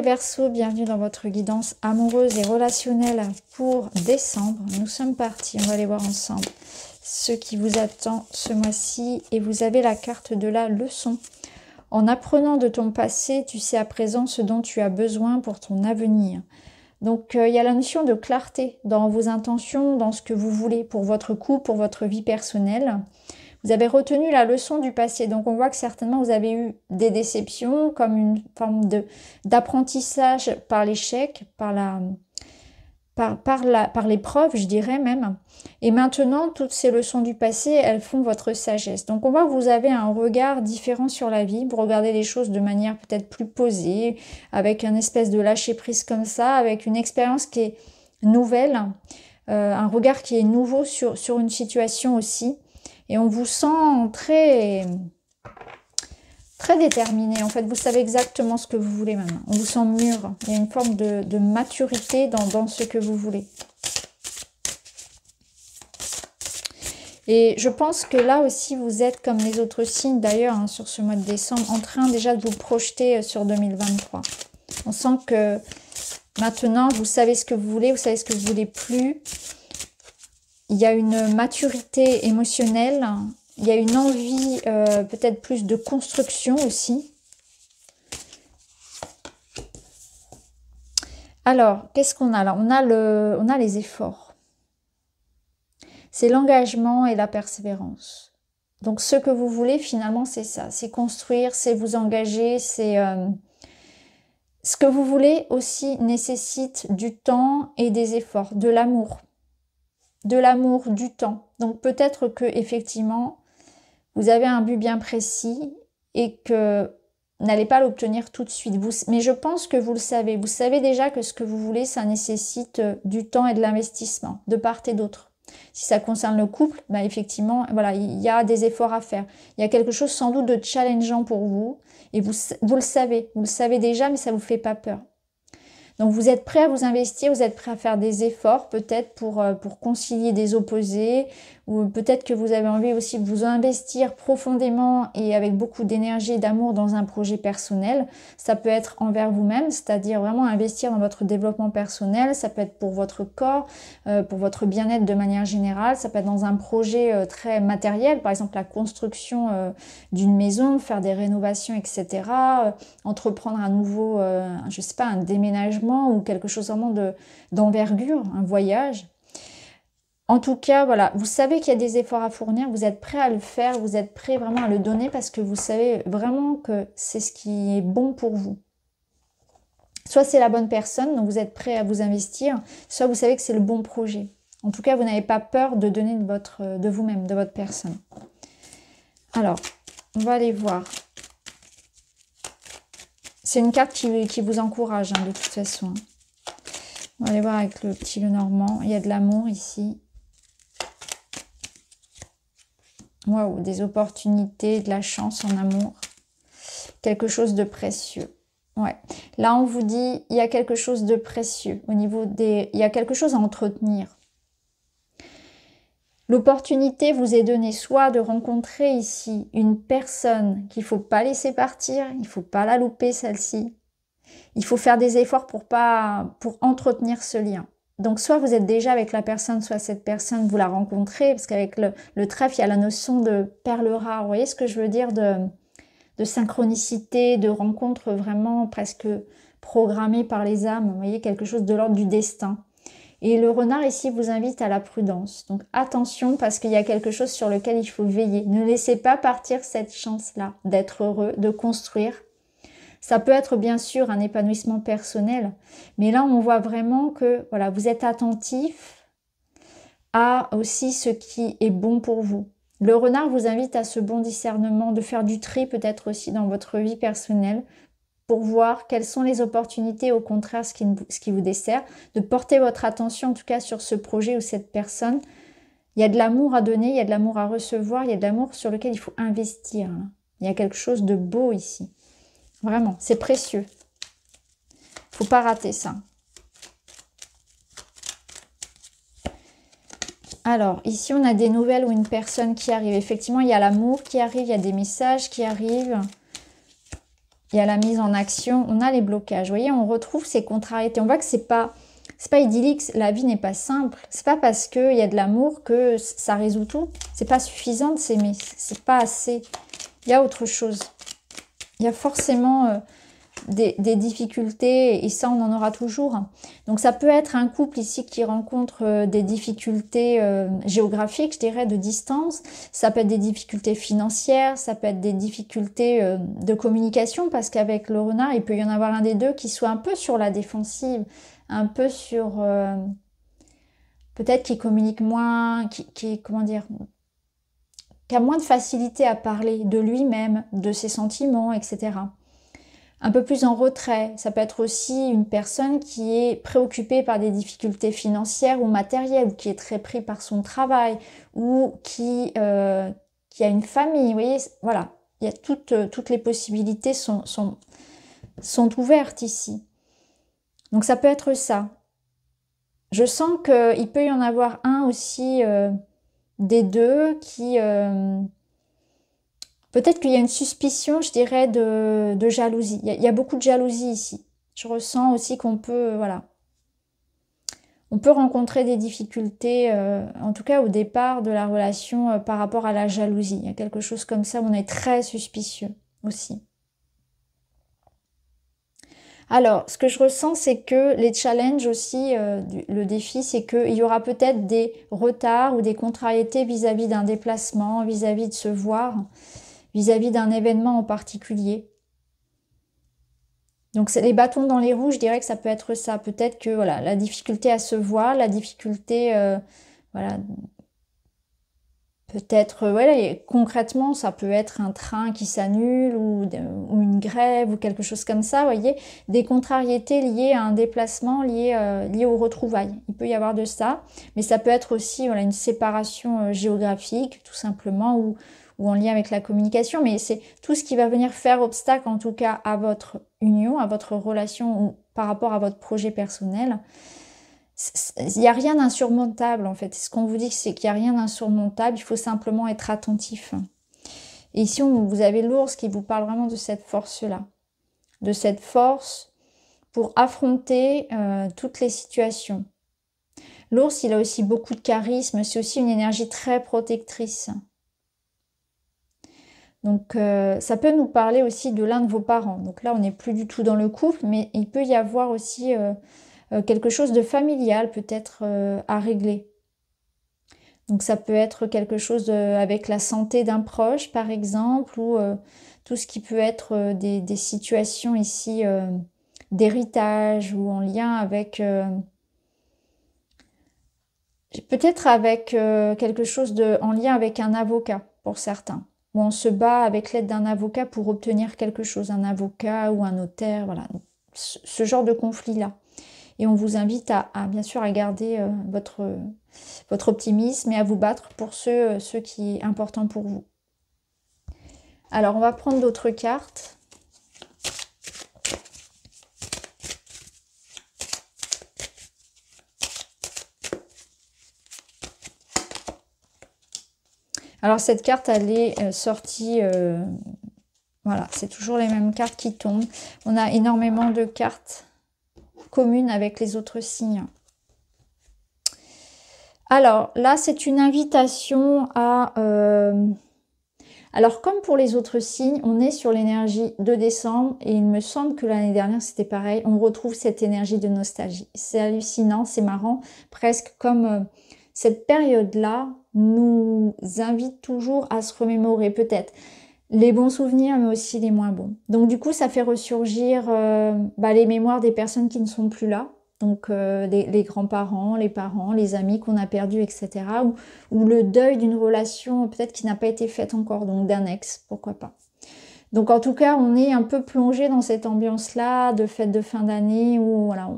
Verseaux, bienvenue dans votre guidance amoureuse et relationnelle pour décembre. Nous sommes partis, on va aller voir ensemble ce qui vous attend ce mois-ci. Et vous avez la carte de la leçon. En apprenant de ton passé, tu sais à présent ce dont tu as besoin pour ton avenir. Donc il y a la notion de clarté dans vos intentions, dans ce que vous voulez pour votre couple, pour votre vie personnelle. Vous avez retenu la leçon du passé, donc on voit que certainement vous avez eu des déceptions, comme une forme d'apprentissage par l'échec, par l'épreuve, je dirais même. Et maintenant, toutes ces leçons du passé, elles font votre sagesse. Donc on voit que vous avez un regard différent sur la vie, vous regardez les choses de manière peut-être plus posée, avec un espèce de lâcher-prise comme ça, avec une expérience qui est nouvelle, un regard qui est nouveau sur une situation aussi. Et on vous sent très déterminé. En fait, vous savez exactement ce que vous voulez maintenant. On vous sent mûr. Il y a une forme de maturité dans ce que vous voulez. Et je pense que là aussi, vous êtes comme les autres signes d'ailleurs, hein, sur ce mois de décembre, en train déjà de vous projeter sur 2023. On sent que maintenant, vous savez ce que vous voulez, vous savez ce que vous voulez plus. Il y a une maturité émotionnelle, il y a une envie peut-être plus de construction aussi. Alors, qu'est-ce qu'on a là? On a les efforts. C'est l'engagement et la persévérance. Donc, ce que vous voulez finalement, c'est ça. C'est construire, c'est vous engager, c'est... ce que vous voulez aussi nécessite du temps et des efforts, de l'amour. De l'amour, du temps. Donc peut-être que effectivement vous avez un but bien précis et que vous n'allez pas l'obtenir tout de suite. Mais je pense que vous le savez. Vous savez déjà que ce que vous voulez, ça nécessite du temps et de l'investissement, de part et d'autre. Si ça concerne le couple, bah effectivement, voilà, il y a des efforts à faire. Il y a quelque chose sans doute de challengeant pour vous et vous le savez. Vous le savez déjà, mais ça ne vous fait pas peur. Donc vous êtes prêt à vous investir, vous êtes prêt à faire des efforts peut-être pour concilier des opposés, ou peut-être que vous avez envie aussi de vous investir profondément et avec beaucoup d'énergie et d'amour dans un projet personnel. Ça peut être envers vous-même, c'est-à-dire vraiment investir dans votre développement personnel, ça peut être pour votre corps, pour votre bien-être de manière générale, ça peut être dans un projet très matériel, par exemple la construction d'une maison, faire des rénovations, etc., entreprendre un nouveau, je sais pas, un déménagement, ou quelque chose vraiment d'envergure, un voyage. En tout cas, voilà, vous savez qu'il y a des efforts à fournir, vous êtes prêt à le faire, vous êtes prêt vraiment à le donner parce que vous savez vraiment que c'est ce qui est bon pour vous. Soit c'est la bonne personne, donc vous êtes prêt à vous investir, soit vous savez que c'est le bon projet. En tout cas, vous n'avez pas peur de donner de vous-même, de votre personne. Alors, on va aller voir. C'est une carte qui vous encourage, hein, de toute façon. On va aller voir avec le petit Lenormand. Il y a de l'amour ici. Waouh, des opportunités, de la chance en amour. Quelque chose de précieux. Ouais. Là, on vous dit, il y a quelque chose de précieux. Au niveau des... Il y a quelque chose à entretenir. L'opportunité vous est donnée soit de rencontrer ici une personne qu'il ne faut pas laisser partir, il ne faut pas la louper celle-ci. Il faut faire des efforts pour entretenir ce lien. Donc soit vous êtes déjà avec la personne, soit cette personne vous la rencontrez, parce qu'avec le trèfle, il y a la notion de perle rare. Vous voyez ce que je veux dire de synchronicité, de rencontre vraiment presque programmée par les âmes. Vous voyez, quelque chose de l'ordre du destin. Et le renard ici vous invite à la prudence. Donc attention parce qu'il y a quelque chose sur lequel il faut veiller. Ne laissez pas partir cette chance-là d'être heureux, de construire. Ça peut être bien sûr un épanouissement personnel, mais là on voit vraiment que voilà, vous êtes attentif à aussi ce qui est bon pour vous. Le renard vous invite à ce bon discernement, de faire du tri peut-être aussi dans votre vie personnelle, pour voir quelles sont les opportunités, au contraire ce qui vous dessert, de porter votre attention en tout cas sur ce projet ou cette personne. Il y a de l'amour à donner, il y a de l'amour à recevoir, il y a de l'amour sur lequel il faut investir. Il y a quelque chose de beau ici. Vraiment, c'est précieux. Il ne faut pas rater ça. Alors, ici on a des nouvelles ou une personne qui arrive. Effectivement, il y a l'amour qui arrive, il y a des messages qui arrivent. il y a la mise en action, on a les blocages. Vous voyez, on retrouve ces contrariétés. On voit que c'est pas idyllique, la vie n'est pas simple. C'est pas parce qu'il y a de l'amour que ça résout tout. C'est pas suffisant de s'aimer, c'est pas assez. Il y a autre chose. Il y a forcément des difficultés et ça, on en aura toujours. Donc ça peut être un couple ici qui rencontre des difficultés géographiques, je dirais, de distance. Ça peut être des difficultés financières, ça peut être des difficultés de communication parce qu'avec le renard, il peut y en avoir un des deux qui soit un peu sur la défensive, un peu sur... peut-être qui communique moins, comment dire, qui a moins de facilité à parler de lui-même, de ses sentiments, etc. Un peu plus en retrait. Ça peut être aussi une personne qui est préoccupée par des difficultés financières ou matérielles, ou qui est très pris par son travail, ou qui a une famille. Vous voyez, voilà, il y a toutes les possibilités sont ouvertes ici. Donc ça peut être ça. Je sens qu'il peut y en avoir un aussi des deux qui... peut-être qu'il y a une suspicion, je dirais, de jalousie. Il y a beaucoup de jalousie ici. Je ressens aussi qu'on peut, voilà. On peut rencontrer des difficultés, en tout cas au départ de la relation par rapport à la jalousie. Il y a quelque chose comme ça où on est très suspicieux aussi. Alors, ce que je ressens, c'est que les challenges aussi, le défi, c'est qu'il y aura peut-être des retards ou des contrariétés vis-à-vis d'un déplacement, vis-à-vis de se voir, vis-à-vis d'un événement en particulier. Donc, c'est les bâtons dans les roues, je dirais que ça peut être ça. Peut-être que voilà, la difficulté à se voir, la difficulté, voilà, peut-être, voilà, concrètement, ça peut être un train qui s'annule ou une grève ou quelque chose comme ça, vous voyez, des contrariétés liées à un déplacement, liées aux retrouvailles. Il peut y avoir de ça, mais ça peut être aussi voilà, une séparation géographique, tout simplement, ou en lien avec la communication, mais c'est tout ce qui va venir faire obstacle, en tout cas, à votre union, à votre relation ou par rapport à votre projet personnel. Il n'y a rien d'insurmontable en fait. Ce qu'on vous dit, c'est qu'il n'y a rien d'insurmontable. Il faut simplement être attentif. Et ici, vous avez l'ours qui vous parle vraiment de cette force-là. De cette force pour affronter toutes les situations. L'ours, il a aussi beaucoup de charisme. C'est aussi une énergie très protectrice. Donc, ça peut nous parler aussi de l'un de vos parents. Donc là, on n'est plus du tout dans le couple, mais il peut y avoir aussi... quelque chose de familial peut-être à régler. Donc ça peut être quelque chose avec la santé d'un proche par exemple, ou tout ce qui peut être des situations ici d'héritage ou en lien avec... peut-être avec quelque chose en lien avec un avocat pour certains. Où on se bat avec l'aide d'un avocat pour obtenir quelque chose, un avocat ou un notaire, voilà. Ce genre de conflit-là. Et on vous invite à bien sûr à garder votre optimisme et à vous battre pour ce qui est important pour vous. Alors on va prendre d'autres cartes. Alors cette carte elle est sortie, voilà, c'est toujours les mêmes cartes qui tombent. On a énormément de cartes communes avec les autres signes. Alors là, c'est une invitation à... Alors comme pour les autres signes, on est sur l'énergie de décembre et il me semble que l'année dernière c'était pareil. On retrouve cette énergie de nostalgie. C'est hallucinant, c'est marrant, presque comme cette période-là nous invite toujours à se remémorer peut-être les bons souvenirs, mais aussi les moins bons. Donc du coup, ça fait ressurgir les mémoires des personnes qui ne sont plus là. Donc les grands-parents, les parents, les amis qu'on a perdus, etc. Ou le deuil d'une relation peut-être qui n'a pas été faite encore, donc d'un ex, pourquoi pas. Donc en tout cas, on est un peu plongé dans cette ambiance-là de fête de fin d'année où voilà,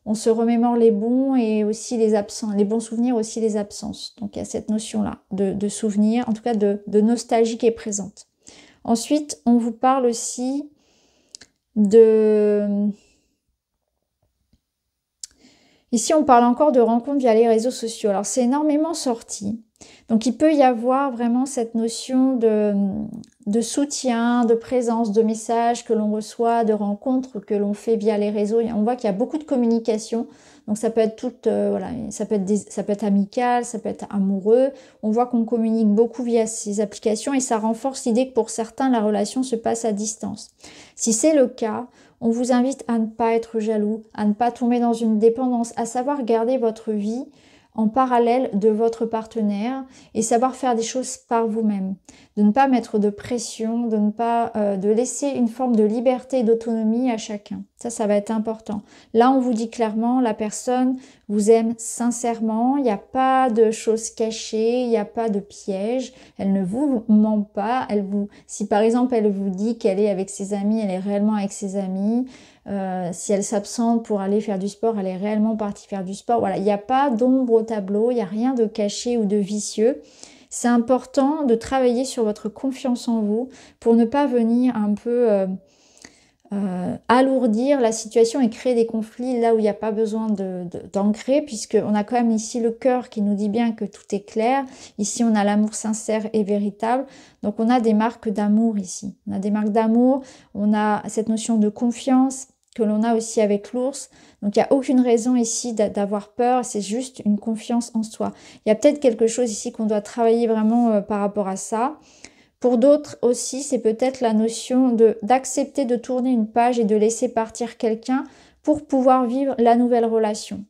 on se remémore les bons et aussi les absents, les bons souvenirs, aussi les absences. Donc il y a cette notion-là de souvenir, en tout cas de nostalgie qui est présente. Ensuite, on vous parle aussi de... Ici, on parle encore de rencontres via les réseaux sociaux. Alors, c'est énormément sorti. Donc, il peut y avoir vraiment cette notion de soutien, de présence, de messages que l'on reçoit, de rencontres que l'on fait via les réseaux. On voit qu'il y a beaucoup de communication. Donc, ça peut être voilà, ça peut être amical, ça peut être amoureux. On voit qu'on communique beaucoup via ces applications et ça renforce l'idée que pour certains, la relation se passe à distance. Si c'est le cas, on vous invite à ne pas être jaloux, à ne pas tomber dans une dépendance, à savoir garder votre vie en parallèle de votre partenaire et savoir faire des choses par vous-même. De ne pas mettre de pression, de ne pas de laisser une forme de liberté et d'autonomie à chacun. Ça va être important. Là, on vous dit clairement, la personne vous aime sincèrement, il n'y a pas de choses cachées, il n'y a pas de piège, elle ne vous ment pas, si par exemple elle vous dit qu'elle est avec ses amis, elle est réellement avec ses amis, si elle s'absente pour aller faire du sport, elle est réellement partie faire du sport. Voilà, il n'y a pas d'ombre au tableau, il n'y a rien de caché ou de vicieux. C'est important de travailler sur votre confiance en vous pour ne pas venir un peu alourdir la situation et créer des conflits là où il n'y a pas besoin d'ancrer, puisqu'on a quand même ici le cœur qui nous dit bien que tout est clair. Ici, on a l'amour sincère et véritable. Donc, on a des marques d'amour ici. On a des marques d'amour, on a cette notion de confiance que l'on a aussi avec l'ours. Donc, il n'y a aucune raison ici d'avoir peur, c'est juste une confiance en soi. Il y a peut-être quelque chose ici qu'on doit travailler vraiment par rapport à ça. Pour d'autres aussi, c'est peut-être la notion d'accepter de tourner une page et de laisser partir quelqu'un pour pouvoir vivre la nouvelle relation.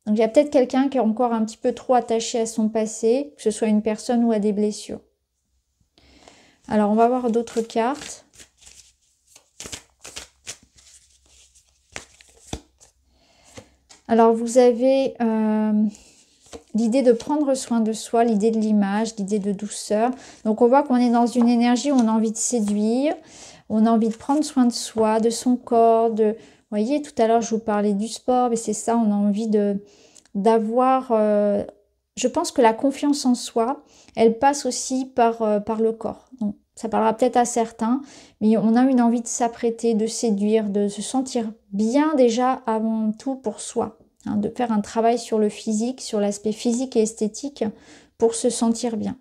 Donc, il y a peut-être quelqu'un qui est encore un petit peu trop attaché à son passé, que ce soit une personne ou à des blessures. Alors, on va voir d'autres cartes. Alors, vous avez l'idée de prendre soin de soi, l'idée de l'image, l'idée de douceur. Donc, on voit qu'on est dans une énergie où on a envie de séduire, on a envie de prendre soin de soi, de son corps. Vous voyez, tout à l'heure, je vous parlais du sport, mais c'est ça, on a envie d'avoir... je pense que la confiance en soi, elle passe aussi par le corps. Donc, ça parlera peut-être à certains, mais on a une envie de s'apprêter, de séduire, de se sentir bien déjà avant tout pour soi. De faire un travail sur le physique, sur l'aspect physique et esthétique pour se sentir bien.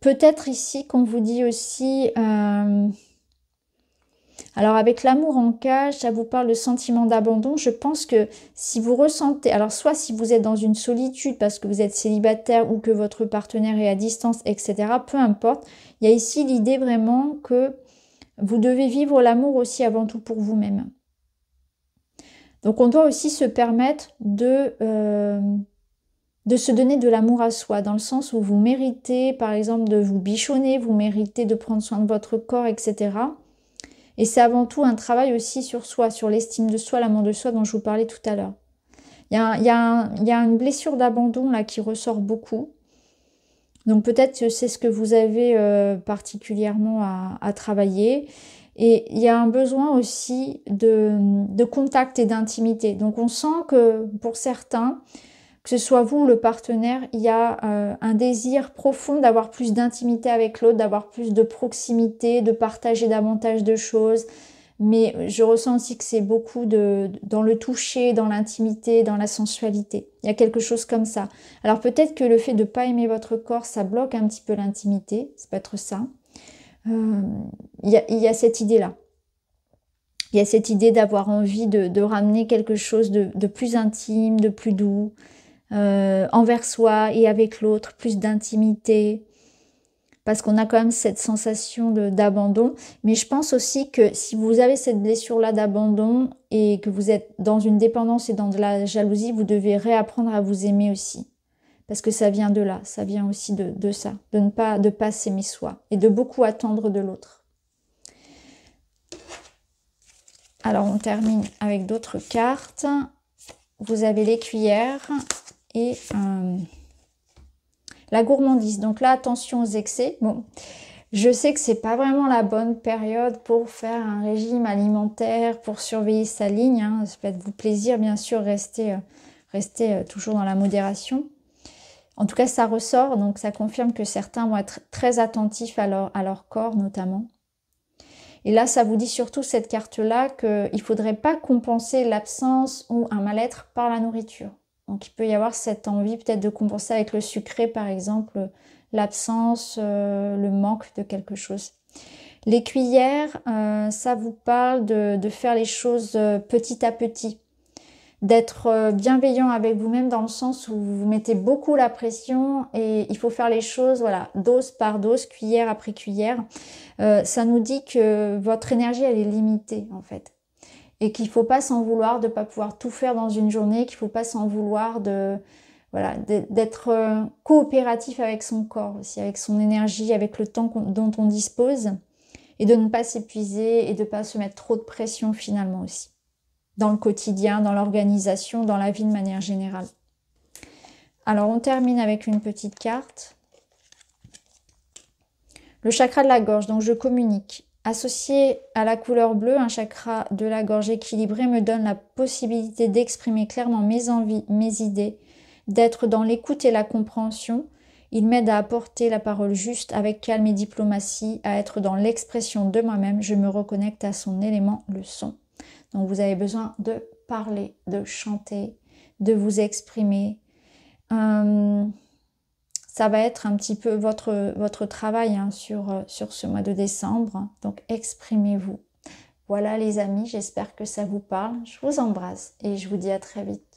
Peut-être ici qu'on vous dit aussi... alors avec l'amour en cage, ça vous parle de sentiment d'abandon. Je pense que si vous ressentez... Alors soit si vous êtes dans une solitude parce que vous êtes célibataire ou que votre partenaire est à distance, etc. Peu importe. Il y a ici l'idée vraiment que vous devez vivre l'amour aussi avant tout pour vous-même. Donc on doit aussi se permettre de se donner de l'amour à soi, dans le sens où vous méritez par exemple de vous bichonner, vous méritez de prendre soin de votre corps, etc. Et c'est avant tout un travail aussi sur soi, sur l'estime de soi, l'amour de soi dont je vous parlais tout à l'heure. Il y a une blessure d'abandon là qui ressort beaucoup. Donc peut-être que c'est ce que vous avez particulièrement à travailler. Et il y a un besoin aussi de contact et d'intimité. Donc on sent que pour certains, que ce soit vous ou le partenaire, il y a un désir profond d'avoir plus d'intimité avec l'autre, d'avoir plus de proximité, de partager davantage de choses. Mais je ressens aussi que c'est beaucoup dans le toucher, dans l'intimité, dans la sensualité. Il y a quelque chose comme ça. Alors peut-être que le fait de ne pas aimer votre corps, ça bloque un petit peu l'intimité. Ça peut être ça. Il y a cette idée-là. Il y a cette idée d'avoir envie de ramener quelque chose de plus intime, de plus doux, envers soi et avec l'autre, plus d'intimité. Parce qu'on a quand même cette sensation d'abandon. Mais je pense aussi que si vous avez cette blessure-là d'abandon et que vous êtes dans une dépendance et dans de la jalousie, vous devez réapprendre à vous aimer aussi. Parce que ça vient de là, ça vient aussi de ça, de ne pas s'aimer soi et de beaucoup attendre de l'autre. Alors on termine avec d'autres cartes. Vous avez les cuillères et la gourmandise. Donc là, attention aux excès. Bon, je sais que c'est pas vraiment la bonne période pour faire un régime alimentaire, pour surveiller sa ligne. Ça peut être vous plaisir, bien sûr, restez toujours dans la modération. En tout cas, ça ressort, donc ça confirme que certains vont être très attentifs à leur corps notamment. Et là, ça vous dit surtout cette carte-là qu'il ne faudrait pas compenser l'absence ou un mal-être par la nourriture. Donc il peut y avoir cette envie peut-être de compenser avec le sucré, par exemple, l'absence, le manque de quelque chose. Les cuillères, ça vous parle de faire les choses petit à petit, d'être bienveillant avec vous-même dans le sens où vous vous mettez beaucoup la pression et il faut faire les choses, voilà, dose par dose, cuillère après cuillère. Ça nous dit que votre énergie, elle est limitée en fait. Et qu'il ne faut pas s'en vouloir de ne pas pouvoir tout faire dans une journée, qu'il ne faut pas s'en vouloir voilà, d'être coopératif avec son corps aussi, avec son énergie, avec le temps dont on dispose, et de ne pas s'épuiser et de ne pas se mettre trop de pression finalement aussi, dans le quotidien, dans l'organisation, dans la vie de manière générale. Alors on termine avec une petite carte. Le chakra de la gorge, donc je communique. Associé à la couleur bleue, un chakra de la gorge équilibré me donne la possibilité d'exprimer clairement mes envies, mes idées, d'être dans l'écoute et la compréhension. Il m'aide à apporter la parole juste avec calme et diplomatie, à être dans l'expression de moi-même. Je me reconnecte à son élément, le son. Donc vous avez besoin de parler, de chanter, de vous exprimer. Ça va être un petit peu votre travail hein, sur ce mois de décembre. Donc, exprimez-vous. Voilà les amis, j'espère que ça vous parle. Je vous embrasse et je vous dis à très vite.